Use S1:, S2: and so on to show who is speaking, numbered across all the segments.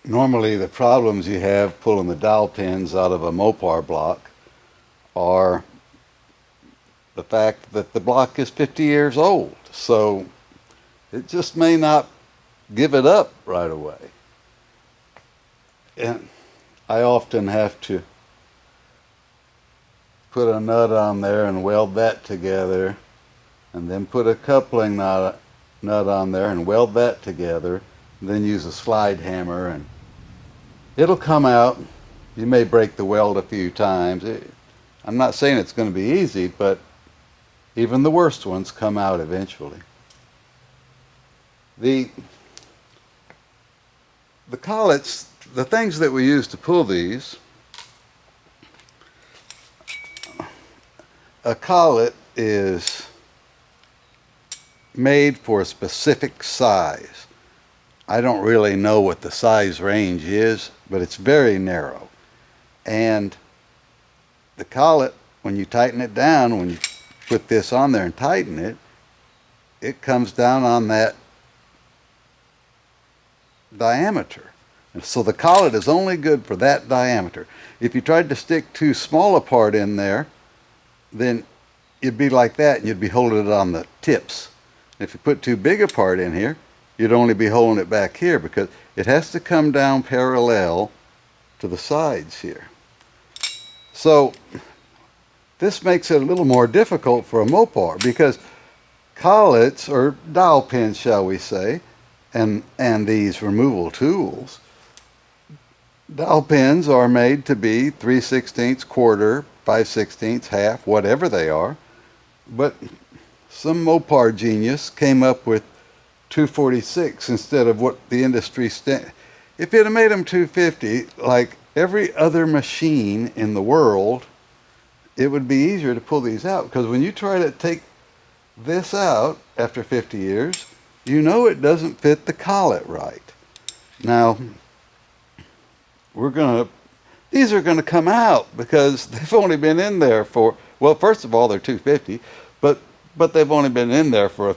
S1: Normally the problems you have pulling the dowel pins out of a Mopar block are the fact that the block is 50 years old. So it just may not give it up right away. And I often have to put a nut on there and weld that together, and then put a coupling nut on there and weld that together, and then use a slide hammer, and it'll come out. You may break the weld a few times. I'm not saying it's going to be easy, but even the worst ones come out eventually. The collets, the things that we use to pull these, a collet is made for a specific size. I don't really know what the size range is, but it's very narrow. And the collet, when you tighten it down, when you put this on there and tighten it, it comes down on that diameter. And so the collet is only good for that diameter. If you tried to stick too small a part in there, then you'd be like that and you'd be holding it on the tips. If you put too big a part in here, you'd only be holding it back here, because it has to come down parallel to the sides here. So this makes it a little more difficult for a Mopar, because collets, or dowel pins shall we say, and these removal tools, dowel pins are made to be 3/16, quarter, 5/16, half, whatever they are. But some Mopar genius came up with 246 instead of what the industry If it had made them 250, like every other machine in the world, it would be easier to pull these out. Because when you try to take this out after 50 years, you know it doesn't fit the collet right. Now, these are going to come out because they've only been in there for, well, first of all, they're 250, but they've only been in there for a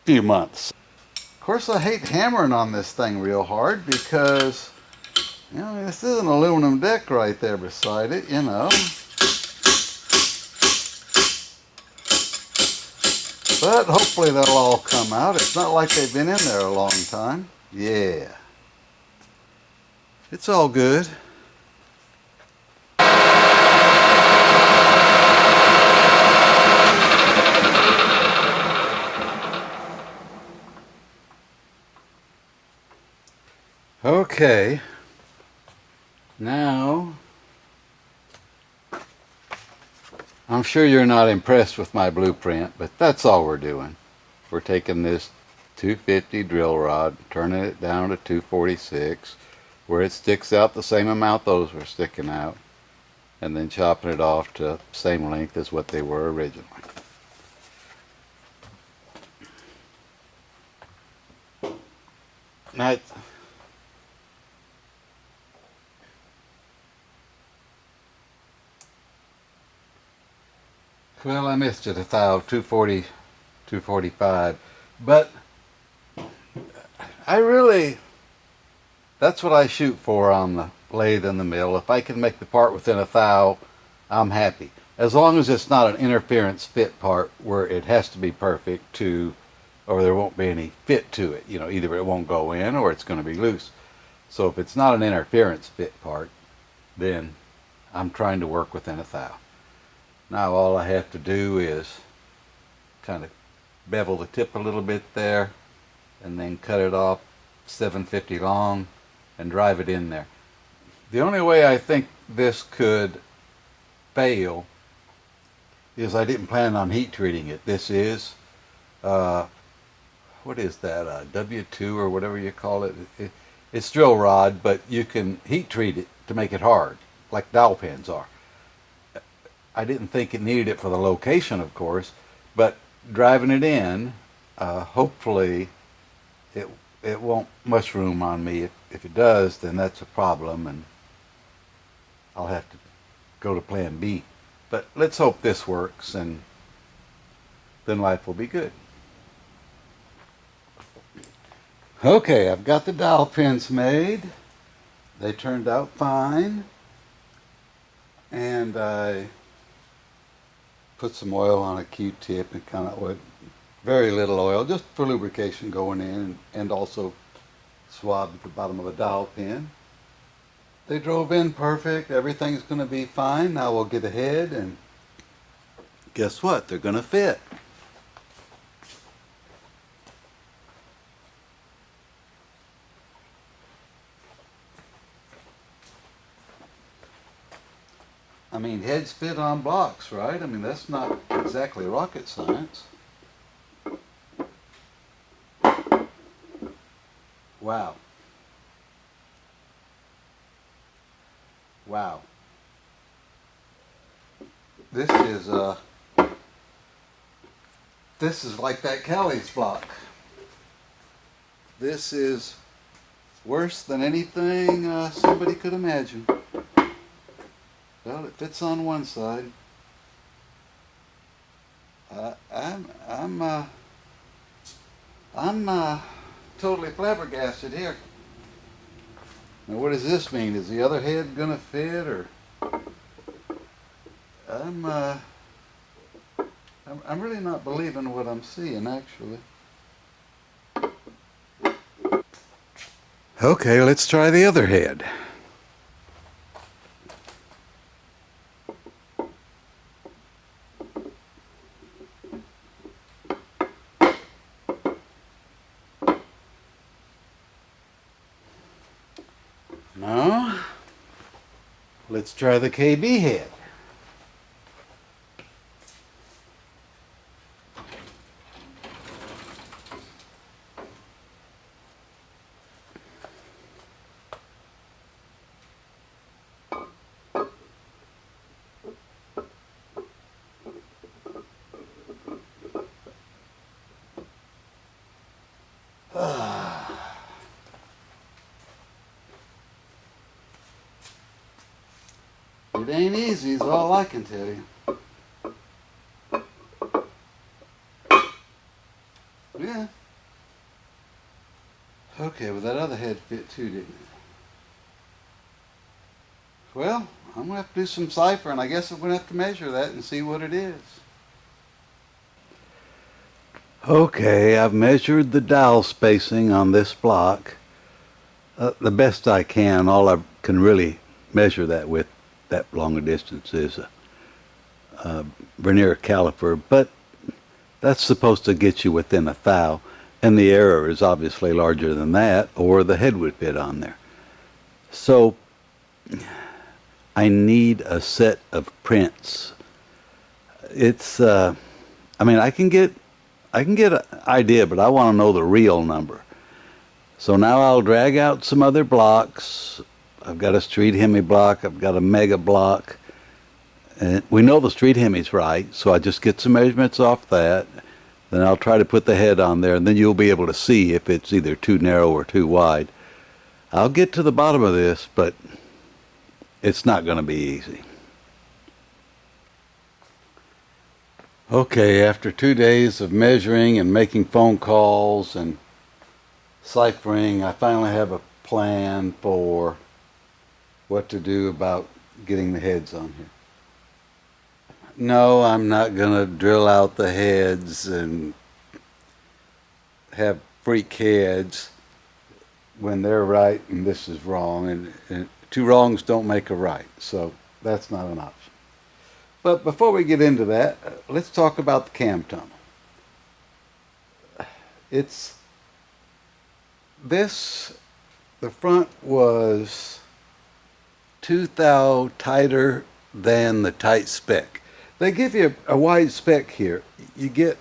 S1: few months. Of course, I hate hammering on this thing real hard because, you know, this is an aluminum deck right there beside it, you know. But hopefully that'll all come out. It's not like they've been in there a long time. Yeah. It's all good. Okay. Now, I'm sure you're not impressed with my blueprint, but that's all we're doing. We're taking this 250 drill rod, turning it down to 246, where it sticks out the same amount those were sticking out, and then chopping it off to the same length as what they were originally. Now, well, I missed it, a thou 240, 245, but that's what I shoot for on the lathe and the mill. If I can make the part within a thou, I'm happy. As long as it's not an interference fit part where it has to be perfect to, or there won't be any fit to it. You know, either it won't go in or it's going to be loose. So if it's not an interference fit part, then I'm trying to work within a thou. Now all I have to do is kind of bevel the tip a little bit there, and then cut it off 750 long and drive it in there. The only way I think this could fail is I didn't plan on heat treating it. This is, what is that, W2 or whatever you call it. It's drill rod, but you can heat treat it to make it hard, like dowel pins are. I didn't think it needed it for the location, of course, but driving it in, hopefully it won't mushroom on me. If it does, then that's a problem, and I'll have to go to plan B. But let's hope this works, and then life will be good. Okay, I've got the dowel pins made. They turned out fine, and I put some oil on a Q-tip and kind of oil, very little oil, just for lubrication going in, and also swabbed the bottom of a dowel pin. They drove in perfect. Everything's going to be fine. Now we'll get ahead, and guess what? They're going to fit. I mean, heads fit on blocks, right? I mean, that's not exactly rocket science. Wow. Wow. This is like that Callie's block. This is worse than anything somebody could imagine. Well, it fits on one side. I'm totally flabbergasted here. Now, what does this mean? Is the other head gonna fit, or I'm really not believing what I'm seeing, actually. Okay, let's try the other head. Now, let's try the KB head. It ain't easy is all I can tell you. Yeah. Okay, well that other head fit too, didn't it? Well, I'm going to have to do some ciphering. I guess I'm going to have to measure that and see what it is. Okay, I've measured the dowel spacing on this block the best I can. All I can really measure that with that long a distance is a vernier caliper, but that's supposed to get you within a thou, and the error is obviously larger than that, or the head would fit on there. So I need a set of prints. It's I mean, I can get an idea, but I want to know the real number. So now I'll drag out some other blocks. I've got a street Hemi block, I've got a mega block, and we know the street Hemi's right, so I just get some measurements off that. Then I'll try to put the head on there, and then you'll be able to see if it's either too narrow or too wide. I'll get to the bottom of this, but it's not going to be easy. Okay, after 2 days of measuring and making phone calls and ciphering, I finally have a plan for what to do about getting the heads on here. No, I'm not going to drill out the heads and have freak heads when they're right and this is wrong, and two wrongs don't make a right, so that's not an option. But before we get into that, let's talk about the cam tunnel. The front was 2 thou tighter than the tight spec. They give you a wide spec here. You get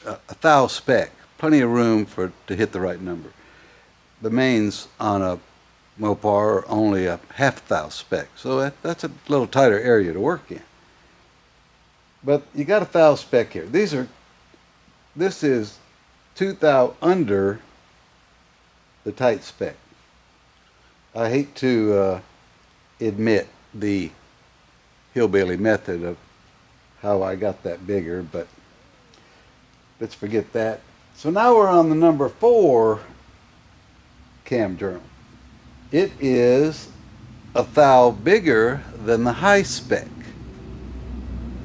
S1: a thou spec, plenty of room to hit the right number. The mains on a Mopar are only a half thou spec, so that's a little tighter area to work in. But you got a thou spec here. This is 2 thou under the tight spec. I hate to admit the hillbilly method of how I got that bigger, but let's forget that. So now we're on the number 4 cam journal. It is a thou bigger than the high spec.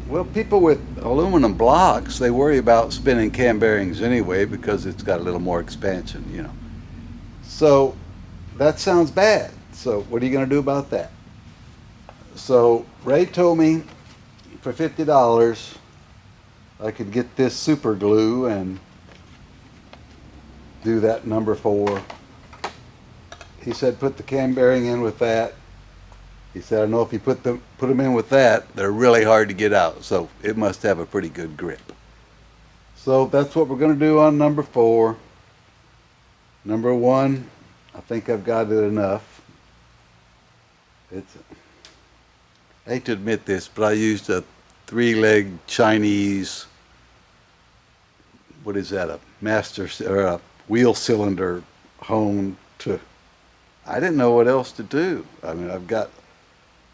S1: Well, people with aluminum blocks, they worry about spinning cam bearings anyway because it's got a little more expansion, you know. So that sounds bad. So what are you going to do about that? So Ray told me for $50 I could get this super glue and do that number 4. He said put the cam bearing in with that. He said I know if you put them in with that, they're really hard to get out. So it must have a pretty good grip. So that's what we're going to do on number 4. Number 1, I think I've got it enough. I hate to admit this, but I used a 3-leg Chinese, what is that, a master or a wheel cylinder hone to, I didn't know what else to do. I mean, I've got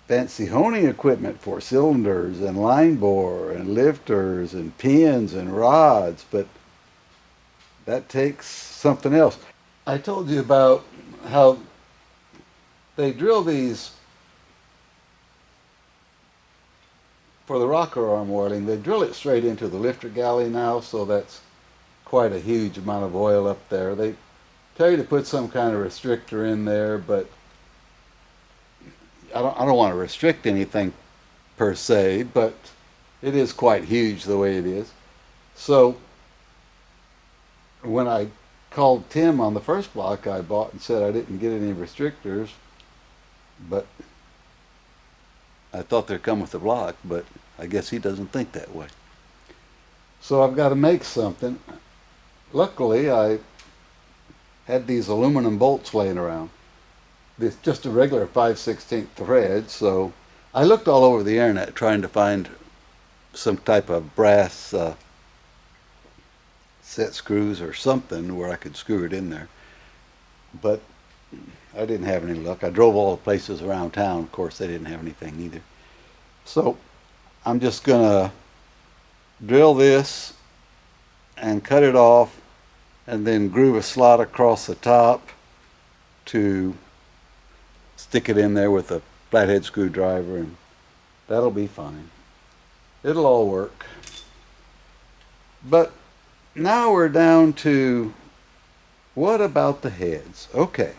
S1: fancy honing equipment for cylinders and line bore and lifters and pins and rods, but that takes something else. I told you about how they drill these for the rocker arm oiling. They drill it straight into the lifter galley now, so that's quite a huge amount of oil up there. They tell you to put some kind of restrictor in there, but I don't want to restrict anything per se, but it is quite huge the way it is. So when I called Tim on the first block I bought and said I didn't get any restrictors, but I thought they'd come with the block, but I guess he doesn't think that way. So I've got to make something. Luckily, I had these aluminum bolts laying around. It's just a regular 5/16 thread, so I looked all over the internet trying to find some type of brass set screws or something where I could screw it in there. But I didn't have any luck. I drove all the places around town. Of course, they didn't have anything either. So I'm just going to drill this and cut it off and then groove a slot across the top to stick it in there with a flathead screwdriver, and that'll be fine. It'll all work. But now we're down to, what about the heads? Okay,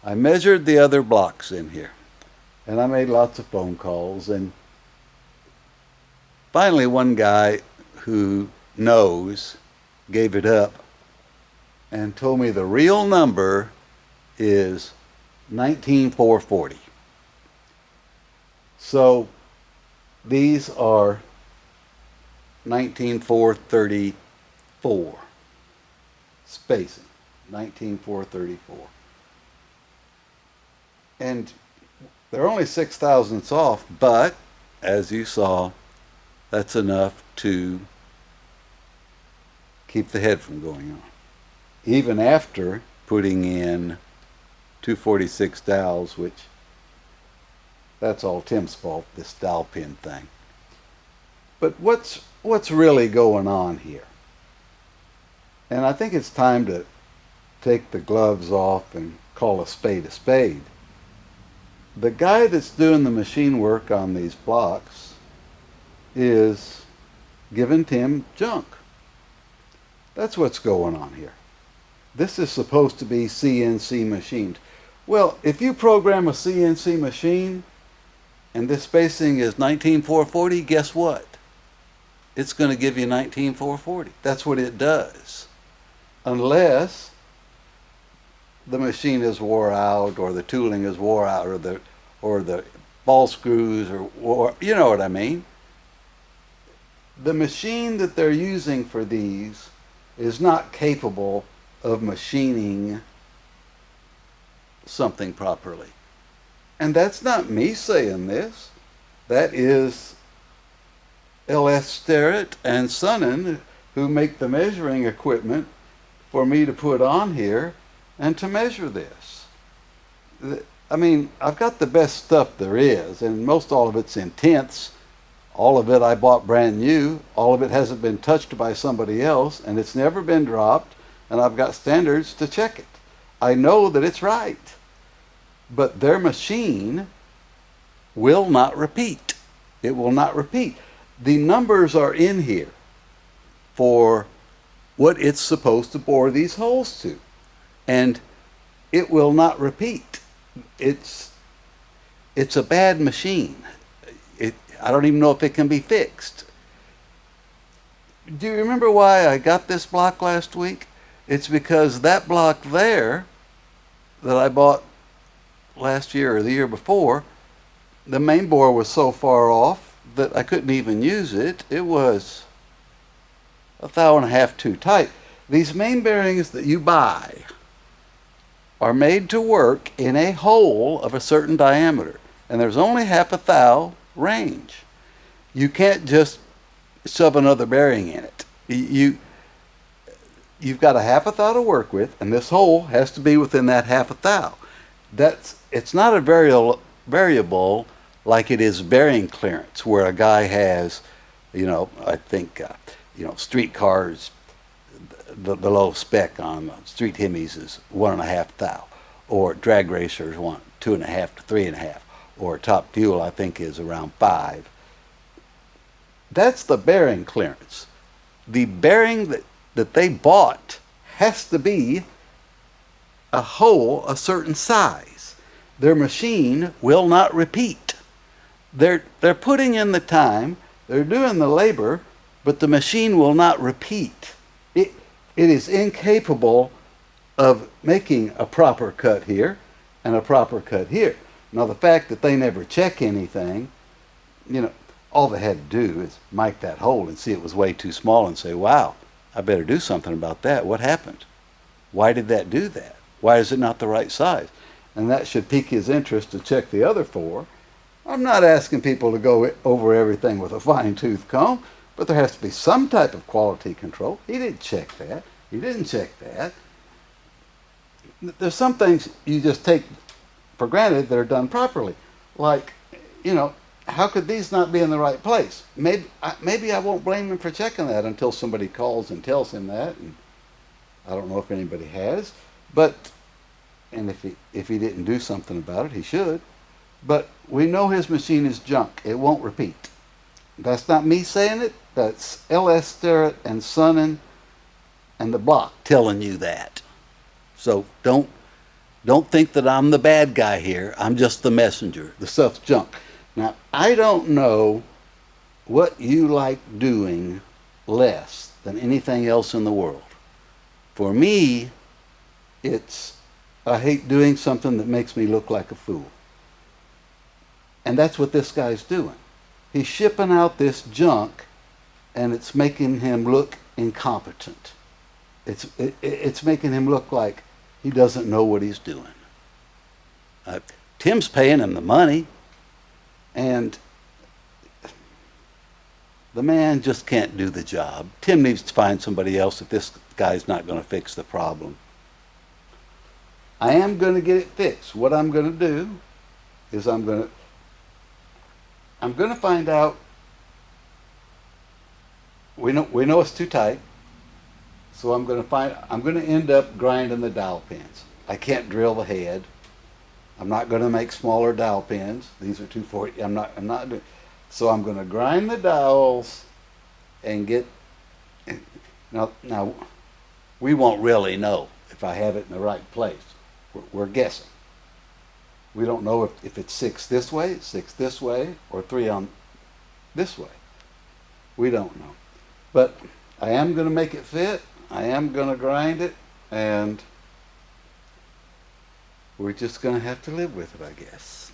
S1: I measured the other blocks in here, and I made lots of phone calls, and finally one guy who knows gave it up and told me the real number is 19,440. So these are 19,434 spacing, 19,434. And they're only 6 thousandths off, but as you saw, that's enough to keep the head from going on, even after putting in 246 dowels, which that's all Tim's fault, this dowel pin thing. But what's really going on here? And I think it's time to take the gloves off and call a spade a spade. The guy that's doing the machine work on these blocks is giving Tim junk. That's what's going on here. This is supposed to be CNC machined. Well, if you program a CNC machine and this spacing is 19,440, guess what? It's going to give you 19,440. That's what it does. Unless the machine is wore out, or the tooling is wore out, or the ball screws or you know what I mean. The machine that they're using for these is not capable of machining something properly. And that's not me saying this. That is L.S. Sterrett and Sonnen, who make the measuring equipment for me to put on here and to measure this. I mean, I've got the best stuff there is, and most all of it's in tenths. All of it I bought brand new. All of it hasn't been touched by somebody else, and it's never been dropped, and I've got standards to check it. I know that it's right. but their machine will not repeat. It will not repeat. The numbers are in here for what it's supposed to bore these holes to, and it will not repeat. It's a bad machine. I don't even know if it can be fixed. Do you remember why I got this block last week? It's because that block there that I bought last year or the year before, the main bore was so far off that I couldn't even use it. It was a thou and a half too tight. These main bearings that you buy are made to work in a hole of a certain diameter, and there's only half a thou range. You can't just shove another bearing in it. You've got a half a thou to work with, and this hole has to be within that half a thou. It's not a variable like it is bearing clearance, where a guy has, I think, streetcars, the low spec on street Hemis is 1.5 thou, or drag racers want 2.5 to 3.5, or top fuel I think is around 5. That's the bearing clearance. The bearing that they bought has to be a hole a certain size. Their machine will not repeat. They're putting in the time, they're doing the labor, but the machine will not repeat. It is incapable of making a proper cut here and a proper cut here. Now the fact that they never check anything, all they had to do is mic that hole and see it was way too small and say, wow, I better do something about that. What happened? Why did that do that? Why is it not the right size? And that should pique his interest to check the other 4. I'm not asking people to go over everything with a fine-tooth comb, but there has to be some type of quality control. He didn't check that. He didn't check that. There's some things you just take for granted that are done properly. Like, how could these not be in the right place? Maybe I won't blame him for checking that until somebody calls and tells him that, and I don't know if anybody has. And if he didn't do something about it, he should. But we know his machine is junk. It won't repeat. That's not me saying it. That's L.S. Sterrett and Sonnen and the block telling you that. So don't think that I'm the bad guy here. I'm just the messenger. The stuff's junk. Now, I don't know what you like doing less than anything else in the world. For me, I hate doing something that makes me look like a fool. And that's what this guy's doing. He's shipping out this junk, and it's making him look incompetent. It's making him look like he doesn't know what he's doing. Tim's paying him the money, and the man just can't do the job. Tim needs to find somebody else if this guy's not going to fix the problem. I am going to get it fixed. What I'm going to do is I'm going to find out. We know it's too tight, so I'm going to end up grinding the dowel pins. I can't drill the head. I'm not going to make smaller dowel pins. These are 240. I'm not doing. So I'm going to grind the dowels and get. Now, we won't really know if I have it in the right place. We're guessing. We don't know if it's 6 this way, 6 this way, or 3 on this way. We don't know. But I am going to make it fit. I am going to grind it, and we're just going to have to live with it, I guess.